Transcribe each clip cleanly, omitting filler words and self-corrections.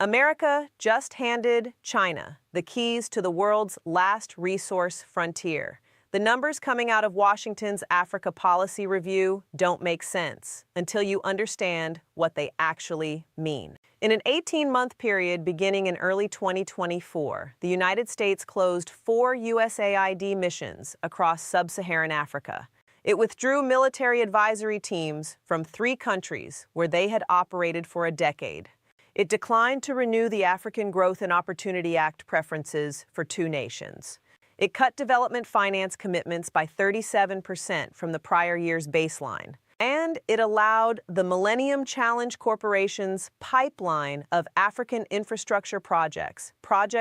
America just handed China the keys to the world's last resource frontier. The numbers coming out of Washington's Africa Policy Review don't make sense until you understand what they actually mean. In an 18-month period beginning in early 2024, the United States closed 4 USAID missions across sub-Saharan Africa. It withdrew military advisory teams from 3 countries where they had operated for a decade. It declined to renew the African Growth and Opportunity Act preferences for 2 nations. It cut development finance commitments by 37% from the prior year's baseline. And it allowed the Millennium Challenge Corporation's pipeline of African infrastructure projects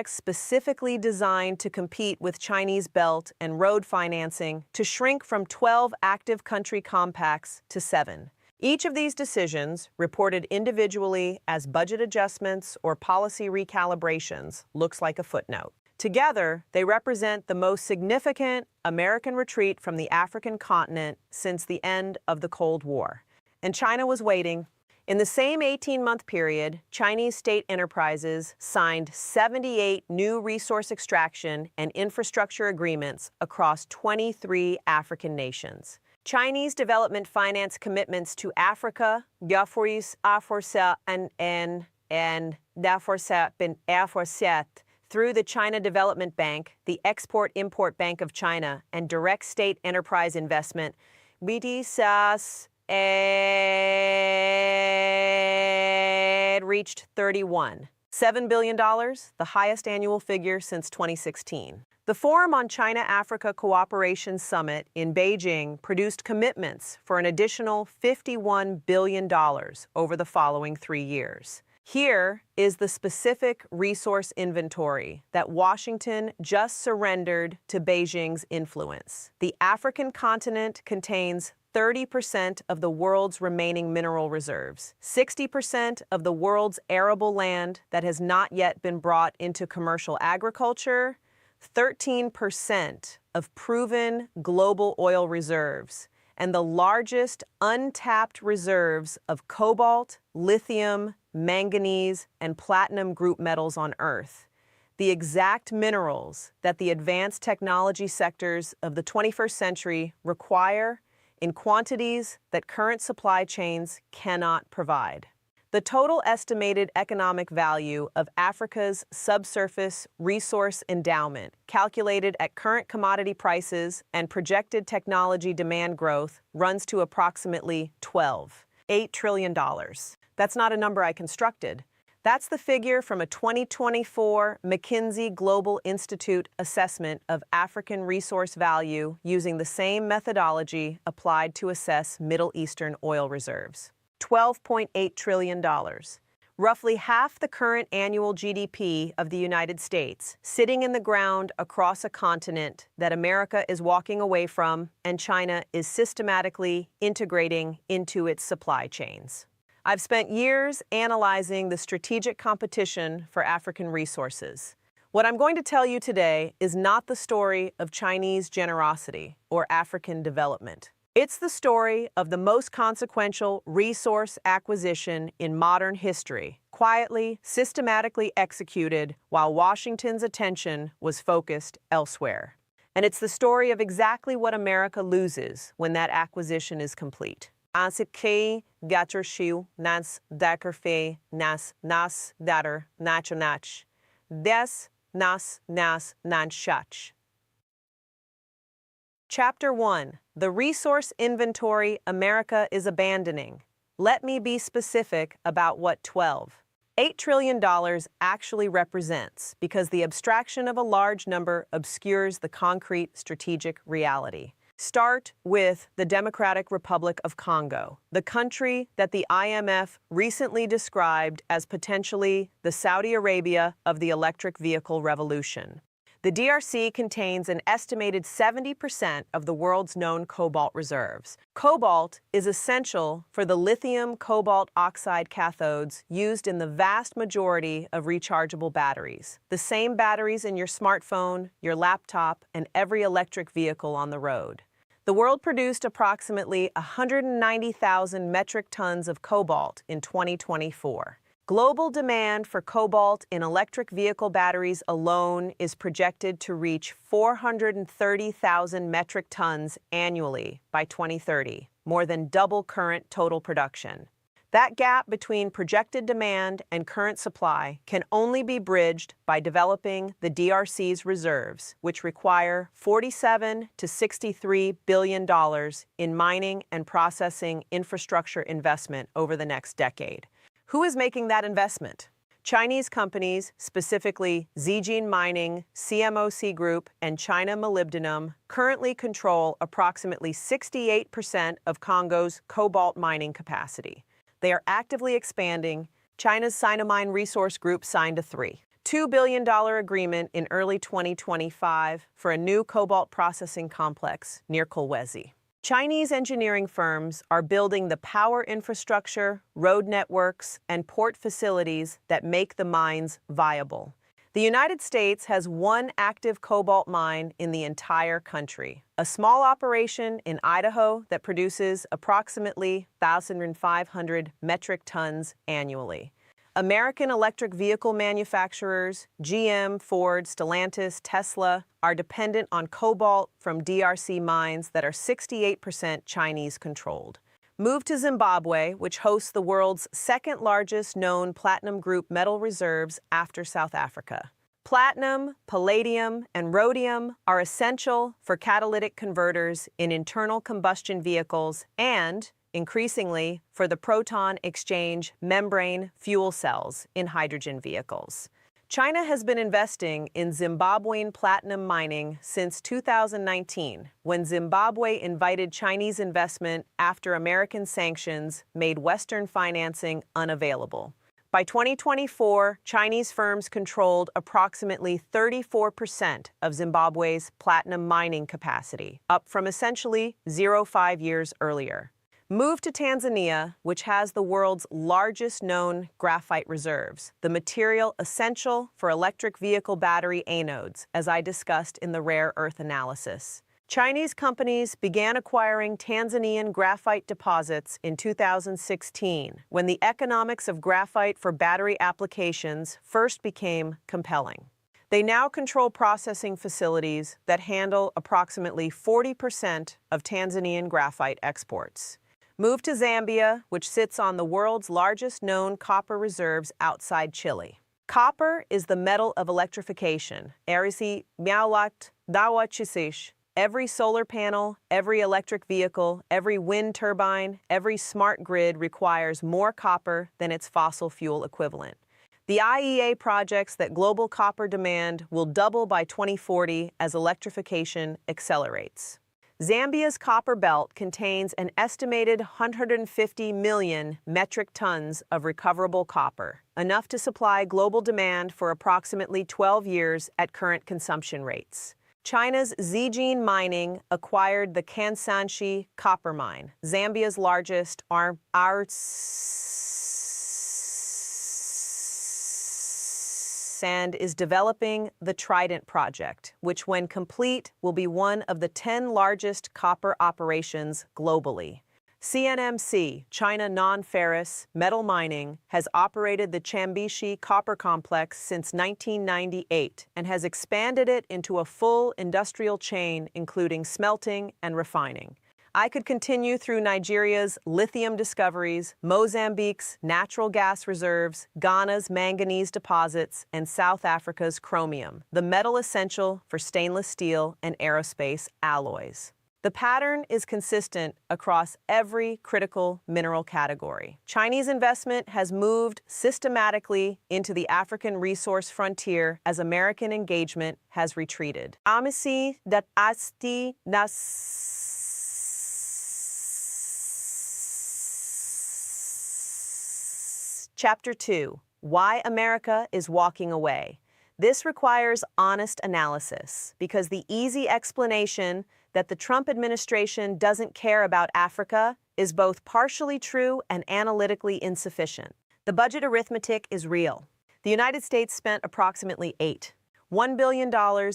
specifically designed to compete with Chinese belt and road financing, to shrink from 12 active country compacts to 7. Each of these decisions, reported individually as budget adjustments or policy recalibrations, looks like a footnote. Together, they represent the most significant American retreat from the African continent since the end of the Cold War. And China was waiting. In the same 18-month period, Chinese state enterprises signed 78 new resource extraction and infrastructure agreements across 23 African nations. Chinese development finance commitments to Africa, through the China Development Bank, the Export-Import Bank of China, and direct state enterprise investment, reached $31.7 billion, the highest annual figure since 2016. The Forum on China-Africa Cooperation Summit in Beijing produced commitments for an additional $51 billion over the following 3 years. Here is the specific resource inventory that Washington just surrendered to Beijing's influence. The African continent contains 30% of the world's remaining mineral reserves, 60% of the world's arable land that has not yet been brought into commercial agriculture, 13% of proven global oil reserves, and the largest untapped reserves of cobalt, lithium, manganese, and platinum group metals on Earth, the exact minerals that the advanced technology sectors of the 21st century require in quantities that current supply chains cannot provide. The total estimated economic value of Africa's subsurface resource endowment, calculated at current commodity prices and projected technology demand growth, runs to approximately $12.8 trillion. That's not a number I constructed. That's the figure from a 2024 McKinsey Global Institute assessment of African resource value using the same methodology applied to assess Middle Eastern oil reserves. $12.8 trillion, roughly half the current annual GDP of the United States, sitting in the ground across a continent that America is walking away from and China is systematically integrating into its supply chains. I've spent years analyzing the strategic competition for African resources. What I'm going to tell you today is not the story of Chinese generosity or African development. It's the story of the most consequential resource acquisition in modern history, quietly, systematically executed while Washington's attention was focused elsewhere. And it's the story of exactly what America loses when that acquisition is complete. Nas datter nachonach. Des nas nanchach. Chapter 1. The resource inventory America is abandoning. Let me be specific about what $12.8 trillion actually represents, because the abstraction of a large number obscures the concrete strategic reality. Start with the Democratic Republic of Congo, the country that the IMF recently described as potentially the Saudi Arabia of the electric vehicle revolution. The DRC contains an estimated 70% of the world's known cobalt reserves. Cobalt is essential for the lithium cobalt oxide cathodes used in the vast majority of rechargeable batteries, the same batteries in your smartphone, your laptop, and every electric vehicle on the road. The world produced approximately 190,000 metric tons of cobalt in 2024. Global demand for cobalt in electric vehicle batteries alone is projected to reach 430,000 metric tons annually by 2030, more than double current total production. That gap between projected demand and current supply can only be bridged by developing the DRC's reserves, which require $47 to $63 billion in mining and processing infrastructure investment over the next decade. Who is making that investment? Chinese companies, specifically Zijin Mining, CMOC Group, and China Molybdenum, currently control approximately 68% of Congo's cobalt mining capacity. They are actively expanding. China's Sinomine Resource Group signed a $2 billion agreement in early 2025 for a new cobalt processing complex near Kolwezi. Chinese engineering firms are building the power infrastructure, road networks, and port facilities that make the mines viable. The United States has one active cobalt mine in the entire country, a small operation in Idaho that produces approximately 1,500 metric tons annually. American electric vehicle manufacturers, GM, Ford, Stellantis, Tesla, are dependent on cobalt from DRC mines that are 68% Chinese-controlled. Move to Zimbabwe, which hosts the world's second-largest known platinum group metal reserves after South Africa. Platinum, palladium, and rhodium are essential for catalytic converters in internal combustion vehicles and, increasingly, for the proton exchange membrane fuel cells in hydrogen vehicles. China has been investing in Zimbabwean platinum mining since 2019, when Zimbabwe invited Chinese investment after American sanctions made Western financing unavailable. By 2024, Chinese firms controlled approximately 34% of Zimbabwe's platinum mining capacity, up from essentially 5 years earlier. Move to Tanzania, which has the world's largest known graphite reserves, the material essential for electric vehicle battery anodes, as I discussed in the rare earth analysis. Chinese companies began acquiring Tanzanian graphite deposits in 2016, when the economics of graphite for battery applications first became compelling. They now control processing facilities that handle approximately 40% of Tanzanian graphite exports. Move to Zambia, which sits on the world's largest known copper reserves outside Chile. Copper is the metal of electrification. Every solar panel, every electric vehicle, every wind turbine, every smart grid requires more copper than its fossil fuel equivalent. The IEA projects that global copper demand will double by 2040 as electrification accelerates. Zambia's copper belt contains an estimated 150 million metric tons of recoverable copper, enough to supply global demand for approximately 12 years at current consumption rates. China's Zijin Mining acquired the Kansanshi copper mine, Zambia's largest, and is developing the Trident project, which when complete will be one of the 10 largest copper operations globally. CNMC, China Non-Ferrous Metal Mining, has operated the Chambishi copper complex since 1998 and has expanded it into a full industrial chain including smelting and refining. I could continue through Nigeria's lithium discoveries, Mozambique's natural gas reserves, Ghana's manganese deposits, and South Africa's chromium, the metal essential for stainless steel and aerospace alloys. The pattern is consistent across every critical mineral category. Chinese investment has moved systematically into the African resource frontier as American engagement has retreated. Chapter 2. Why America is Walking Away. This requires honest analysis, because the easy explanation that the Trump administration doesn't care about Africa is both partially true and analytically insufficient. The budget arithmetic is real. The United States spent approximately $1 billion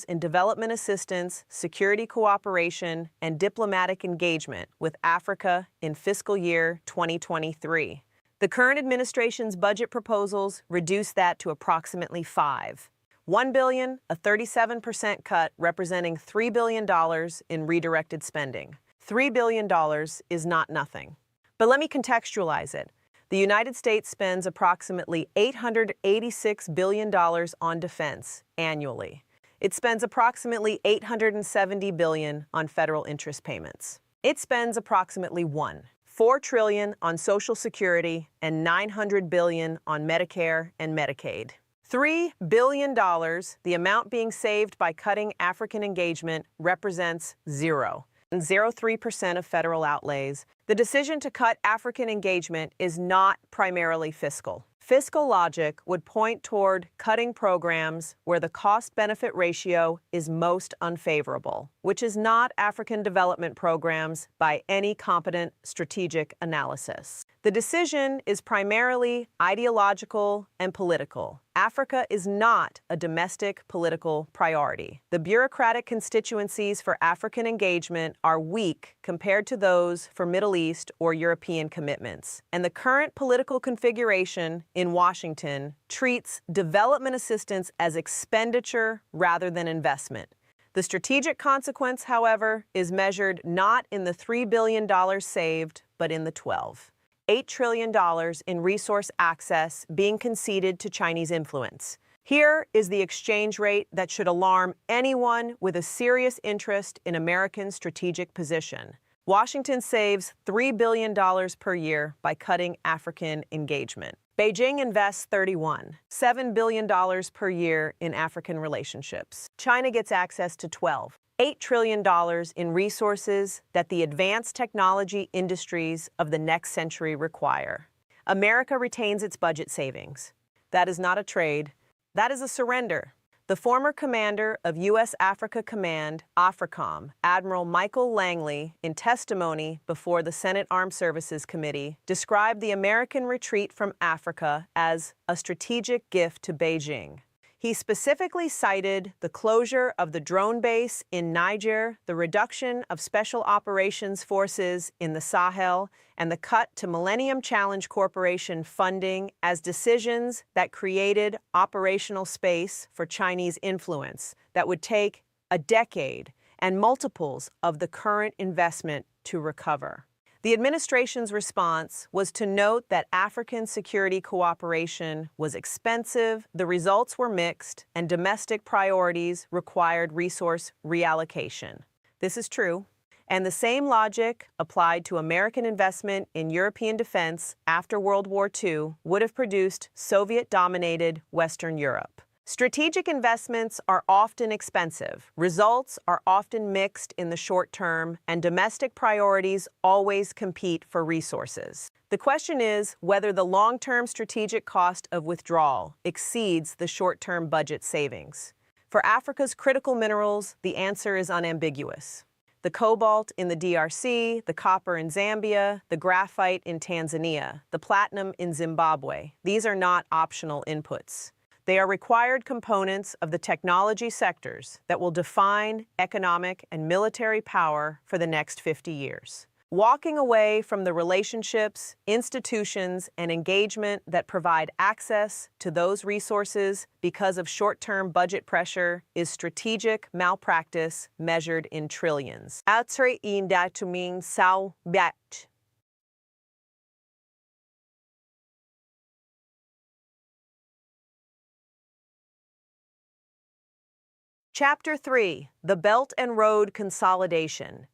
in development assistance, security cooperation, and diplomatic engagement with Africa in fiscal year 2023. The current administration's budget proposals reduce that to approximately 5. $1 billion, a 37% cut representing $3 billion in redirected spending. $3 billion is not nothing. But let me contextualize it. The United States spends approximately $886 billion on defense annually. It spends approximately $870 billion on federal interest payments. It spends approximately $4 trillion on Social Security and $900 billion on Medicare and Medicaid. $3 billion, the amount being saved by cutting African engagement, represents 0.03% of federal outlays. The decision to cut African engagement is not primarily fiscal. Fiscal logic would point toward cutting programs where the cost-benefit ratio is most unfavorable, which is not African development programs by any competent strategic analysis. The decision is primarily ideological and political. Africa is not a domestic political priority. The bureaucratic constituencies for African engagement are weak compared to those for Middle East or European commitments, and the current political configuration in Washington treats development assistance as expenditure rather than investment. The strategic consequence, however, is measured not in the $3 billion saved, but in the $8 trillion in resource access being conceded to Chinese influence. Here is the exchange rate that should alarm anyone with a serious interest in American strategic position. Washington saves $3 billion per year by cutting African engagement. Beijing invests $7 billion per year in African relationships. China gets access to $8 trillion in resources that the advanced technology industries of the next century require. America retains its budget savings. That is not a trade. That is a surrender. The former commander of U.S. Africa Command, AFRICOM, Admiral Michael Langley, in testimony before the Senate Armed Services Committee, described the American retreat from Africa as a strategic gift to Beijing. He specifically cited the closure of the drone base in Niger, the reduction of special operations forces in the Sahel, and the cut to Millennium Challenge Corporation funding as decisions that created operational space for Chinese influence that would take a decade and multiples of the current investment to recover. The administration's response was to note that African security cooperation was expensive, the results were mixed, and domestic priorities required resource reallocation. This is true, and the same logic applied to American investment in European defense after World War II would have produced Soviet-dominated Western Europe. Strategic investments are often expensive, results are often mixed in the short term, and domestic priorities always compete for resources. The question is whether the long-term strategic cost of withdrawal exceeds the short-term budget savings. For Africa's critical minerals, the answer is unambiguous. The cobalt in the DRC, the copper in Zambia, the graphite in Tanzania, the platinum in Zimbabwe, these are not optional inputs. They are required components of the technology sectors that will define economic and military power for the next 50 years. Walking away from the relationships, institutions, and engagement that provide access to those resources because of short-term budget pressure is strategic malpractice measured in trillions. Chapter 3: The Belt and Road Consolidation.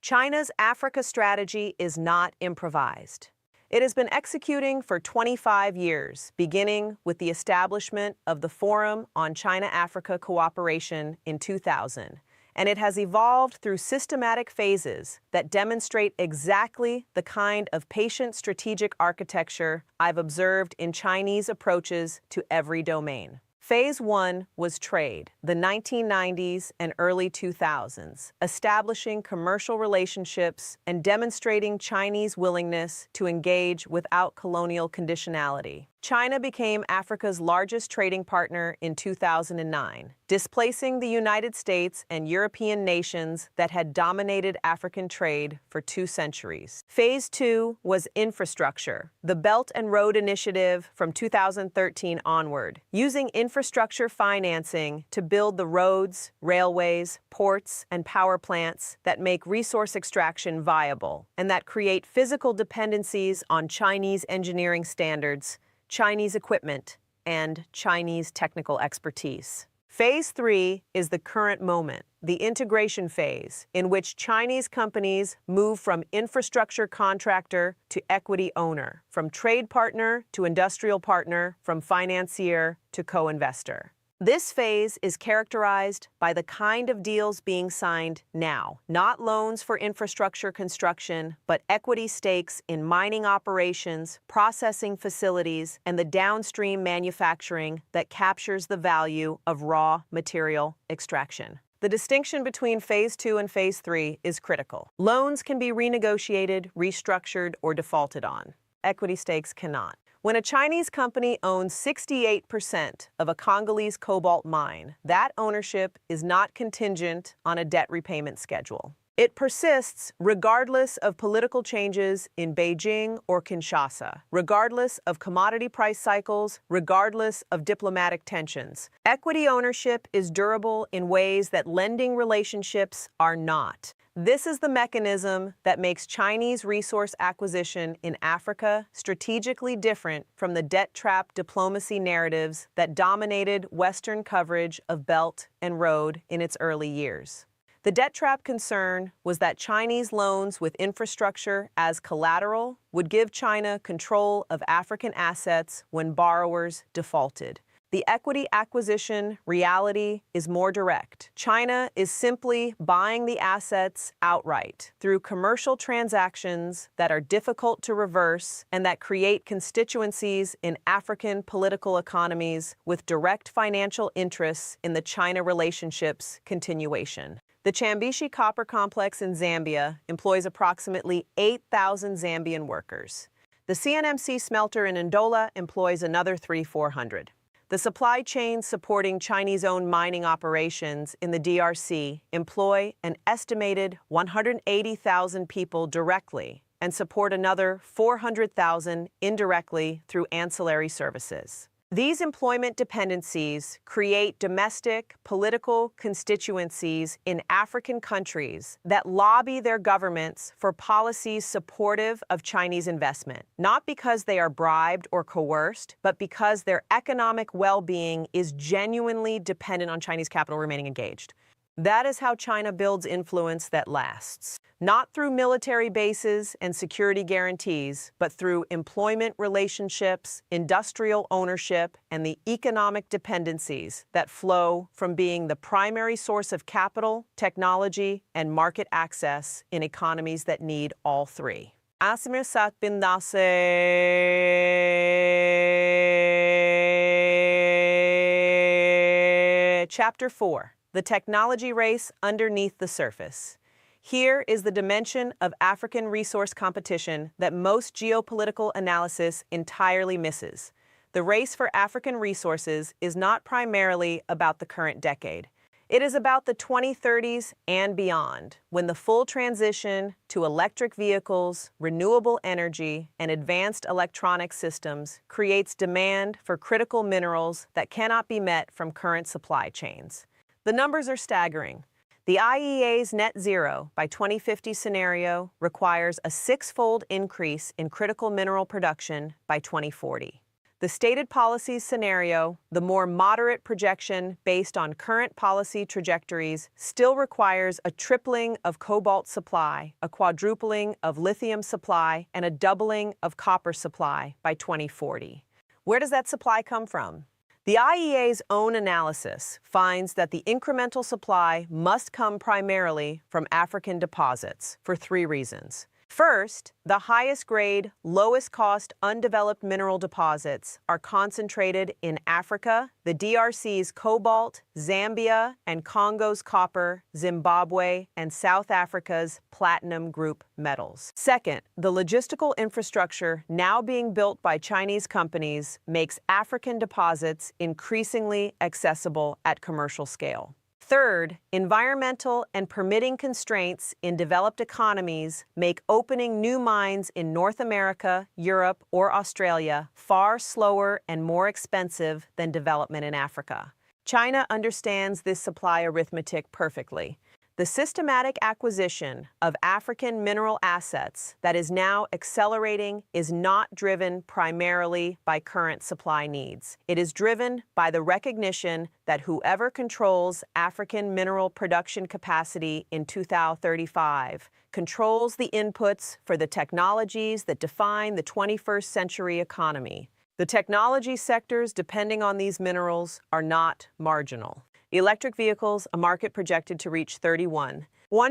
China's Africa strategy is not improvised. It has been executing for 25 years, beginning with the establishment of the Forum on China-Africa Cooperation in 2000, and it has evolved through systematic phases that demonstrate exactly the kind of patient strategic architecture I've observed in Chinese approaches to every domain. Phase 1 was trade, the 1990s and early 2000s, establishing commercial relationships and demonstrating Chinese willingness to engage without colonial conditionality. China became Africa's largest trading partner in 2009, displacing the United States and European nations that had dominated African trade for 2 centuries. Phase 2 was infrastructure, the Belt and Road Initiative from 2013 onward, using infrastructure financing to build the roads, railways, ports, and power plants that make resource extraction viable and that create physical dependencies on Chinese engineering standards, Chinese equipment, and Chinese technical expertise. Phase 3 is the current moment, the integration phase, in which Chinese companies move from infrastructure contractor to equity owner, from trade partner to industrial partner, from financier to co-investor. This phase is characterized by the kind of deals being signed now, not loans for infrastructure construction, but equity stakes in mining operations, processing facilities, and the downstream manufacturing that captures the value of raw material extraction. The distinction between Phase 2 and Phase 3 is critical. Loans can be renegotiated, restructured, or defaulted on. Equity stakes cannot. When a Chinese company owns 68% of a Congolese cobalt mine, that ownership is not contingent on a debt repayment schedule. It persists regardless of political changes in Beijing or Kinshasa, regardless of commodity price cycles, regardless of diplomatic tensions. Equity ownership is durable in ways that lending relationships are not. This is the mechanism that makes Chinese resource acquisition in Africa strategically different from the debt trap diplomacy narratives that dominated Western coverage of Belt and Road in its early years. The debt trap concern was that Chinese loans with infrastructure as collateral would give China control of African assets when borrowers defaulted. The equity acquisition reality is more direct. China is simply buying the assets outright through commercial transactions that are difficult to reverse and that create constituencies in African political economies with direct financial interests in the China relationship's continuation. The Chambishi Copper Complex in Zambia employs approximately 8,000 Zambian workers. The CNMC smelter in Ndola employs another 300-400. The supply chains supporting Chinese-owned mining operations in the DRC employ an estimated 180,000 people directly and support another 400,000 indirectly through ancillary services. These employment dependencies create domestic political constituencies in African countries that lobby their governments for policies supportive of Chinese investment, not because they are bribed or coerced, but because their economic well-being is genuinely dependent on Chinese capital remaining engaged. That is how China builds influence that lasts, not through military bases and security guarantees, but through employment relationships, industrial ownership, and the economic dependencies that flow from being the primary source of capital, technology, and market access in economies that need all three. Asimir Satbindase Chapter 4. The technology race underneath the surface. Here is the dimension of African resource competition that most geopolitical analysis entirely misses. The race for African resources is not primarily about the current decade. It is about the 2030s and beyond, when the full transition to electric vehicles, renewable energy, and advanced electronic systems creates demand for critical minerals that cannot be met from current supply chains. The numbers are staggering. The IEA's net zero by 2050 scenario requires a 6-fold increase in critical mineral production by 2040. The stated policies scenario, the more moderate projection based on current policy trajectories, still requires a tripling of cobalt supply, a quadrupling of lithium supply, and a doubling of copper supply by 2040. Where does that supply come from? The IEA's own analysis finds that the incremental supply must come primarily from African deposits for 3 reasons. First, the highest grade, lowest cost, undeveloped mineral deposits are concentrated in Africa, the DRC's cobalt, Zambia and Congo's copper, Zimbabwe and South Africa's platinum group metals. Second, the logistical infrastructure now being built by Chinese companies makes African deposits increasingly accessible at commercial scale. Third, environmental and permitting constraints in developed economies make opening new mines in North America, Europe, or Australia far slower and more expensive than development in Africa. China understands this supply arithmetic perfectly. The systematic acquisition of African mineral assets that is now accelerating is not driven primarily by current supply needs. It is driven by the recognition that whoever controls African mineral production capacity in 2035 controls the inputs for the technologies that define the 21st century economy. The technology sectors depending on these minerals are not marginal. Electric vehicles, a market projected to reach $31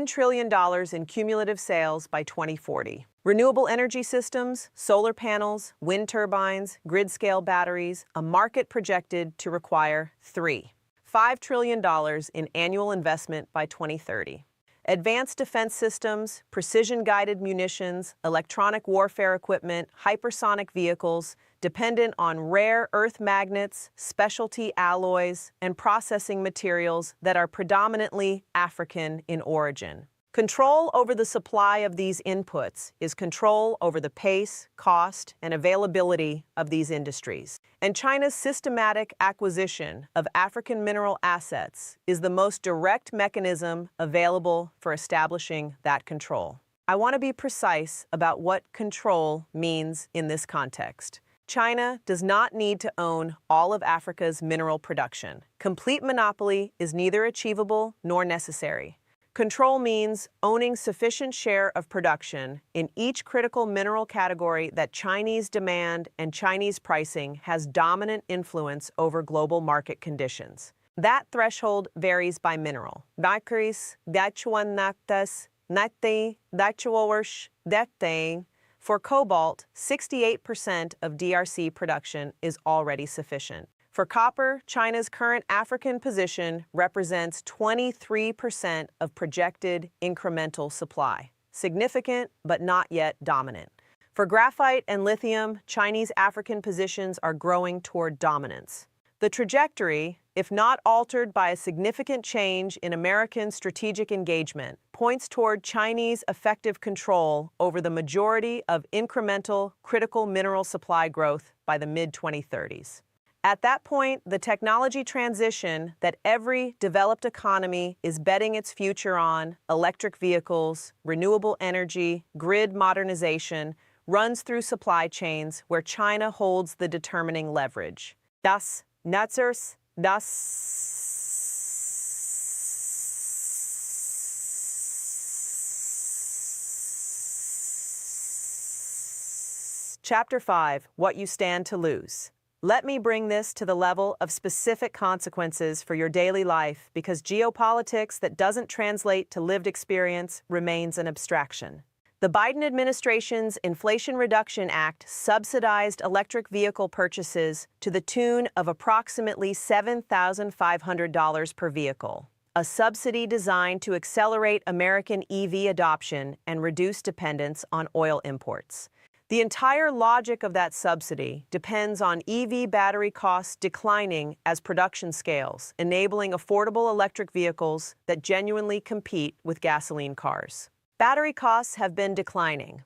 trillion in cumulative sales by 2040. Renewable energy systems, solar panels, wind turbines, grid-scale batteries, a market projected to require $5 trillion in annual investment by 2030. Advanced defense systems, precision-guided munitions, electronic warfare equipment, hypersonic vehicles, dependent on rare earth magnets, specialty alloys, and processing materials that are predominantly African in origin. Control over the supply of these inputs is control over the pace, cost, and availability of these industries. And China's systematic acquisition of African mineral assets is the most direct mechanism available for establishing that control. I want to be precise about what control means in this context. China does not need to own all of Africa's mineral production. Complete monopoly is neither achievable nor necessary. Control means owning sufficient share of production in each critical mineral category that Chinese demand and Chinese pricing has dominant influence over global market conditions. That threshold varies by mineral. For cobalt, 68% of DRC production is already sufficient. For copper, China's current African position represents 23% of projected incremental supply. Significant, but not yet dominant. For graphite and lithium, Chinese African positions are growing toward dominance. The trajectory, if not altered by a significant change in American strategic engagement, points toward Chinese effective control over the majority of incremental critical mineral supply growth by the mid-2030s. At that point, the technology transition that every developed economy is betting its future on, electric vehicles, renewable energy, grid modernization, runs through supply chains where China holds the determining leverage. Das Chapter 5, What You Stand to Lose. Let me bring this to the level of specific consequences for your daily life because geopolitics that doesn't translate to lived experience remains an abstraction. The Biden administration's Inflation Reduction Act subsidized electric vehicle purchases to the tune of approximately $7,500 per vehicle, a subsidy designed to accelerate American EV adoption and reduce dependence on oil imports. The entire logic of that subsidy depends on EV battery costs declining as production scales, enabling affordable electric vehicles that genuinely compete with gasoline cars. Battery costs have been declining.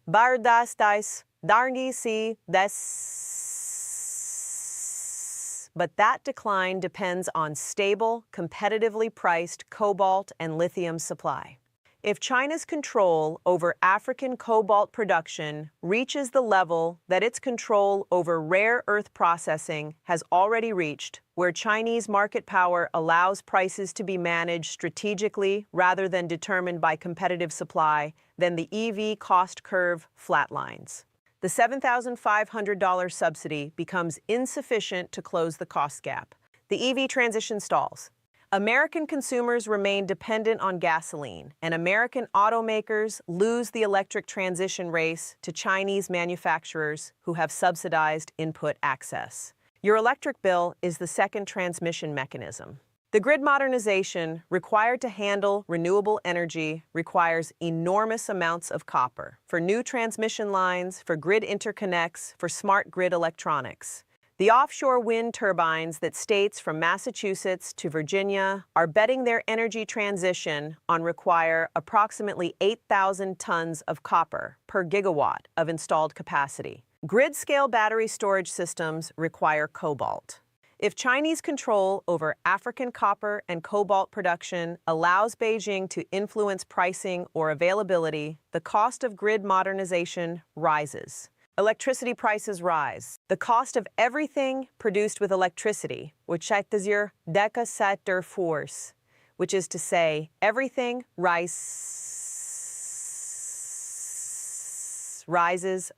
But that decline depends on stable, competitively priced cobalt and lithium supply. If China's control over African cobalt production reaches the level that its control over rare earth processing has already reached, where Chinese market power allows prices to be managed strategically rather than determined by competitive supply, then the EV cost curve flatlines. The $7,500 subsidy becomes insufficient to close the cost gap. The EV transition stalls. American consumers remain dependent on gasoline, and American automakers lose the electric transition race to Chinese manufacturers who have subsidized input access. Your electric bill is the second transmission mechanism. The grid modernization required to handle renewable energy requires enormous amounts of copper for new transmission lines, for grid interconnects, for smart grid electronics. The offshore wind turbines that states from Massachusetts to Virginia are betting their energy transition on require approximately 8,000 tons of copper per gigawatt of installed capacity. Grid-scale battery storage systems require cobalt. If Chinese control over African copper and cobalt production allows Beijing to influence pricing or availability, the cost of grid modernization rises. Electricity prices rise. The cost of everything produced with electricity, which is to say, everything rises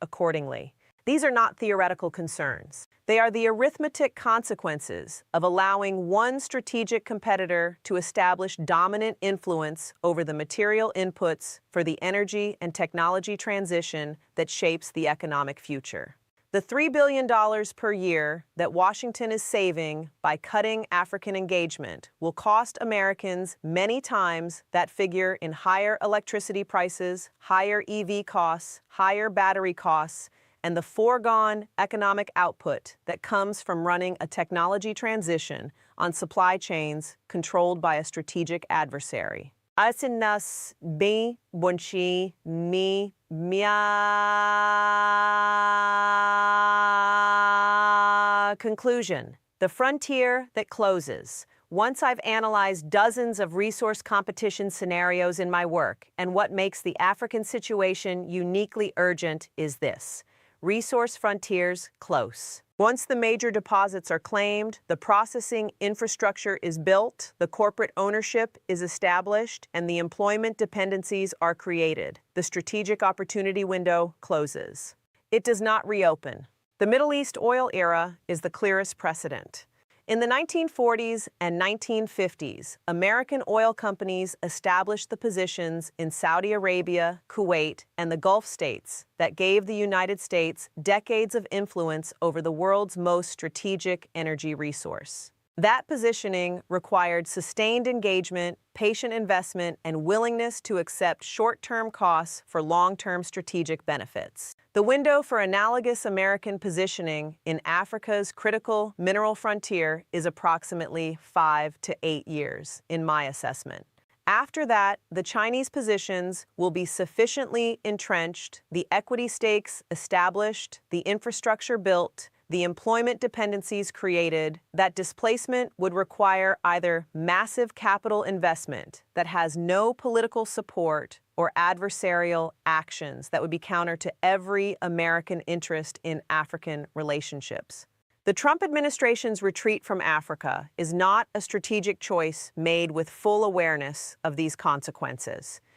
accordingly. These are not theoretical concerns. They are the arithmetic consequences of allowing one strategic competitor to establish dominant influence over the material inputs for the energy and technology transition that shapes the economic future. The $3 billion per year that Washington is saving by cutting African engagement will cost Americans many times that figure in higher electricity prices, higher EV costs, higher battery costs, and the foregone economic output that comes from running a technology transition on supply chains controlled by a strategic adversary. Conclusion: the frontier that closes. Once I've analyzed dozens of resource competition scenarios in my work, and what makes the African situation uniquely urgent is this: resource frontiers close. Once the major deposits are claimed, the processing infrastructure is built, the corporate ownership is established, and the employment dependencies are created. The strategic opportunity window closes. It does not reopen. The Middle East oil era is the clearest precedent. In the 1940s and 1950s, American oil companies established the positions in Saudi Arabia, Kuwait, and the Gulf states that gave the United States decades of influence over the world's most strategic energy resource. That positioning required sustained engagement, patient investment, and willingness to accept short-term costs for long-term strategic benefits. The window for analogous American positioning in Africa's critical mineral frontier is approximately 5 to 8 years, in my assessment. After that, the Chinese positions will be sufficiently entrenched, the equity stakes established, the infrastructure built, the employment dependencies created, that displacement would require either massive capital investment that has no political support or adversarial actions that would be counter to every American interest in African relationships. The Trump administration's retreat from Africa is not a strategic choice made with full awareness of these consequences.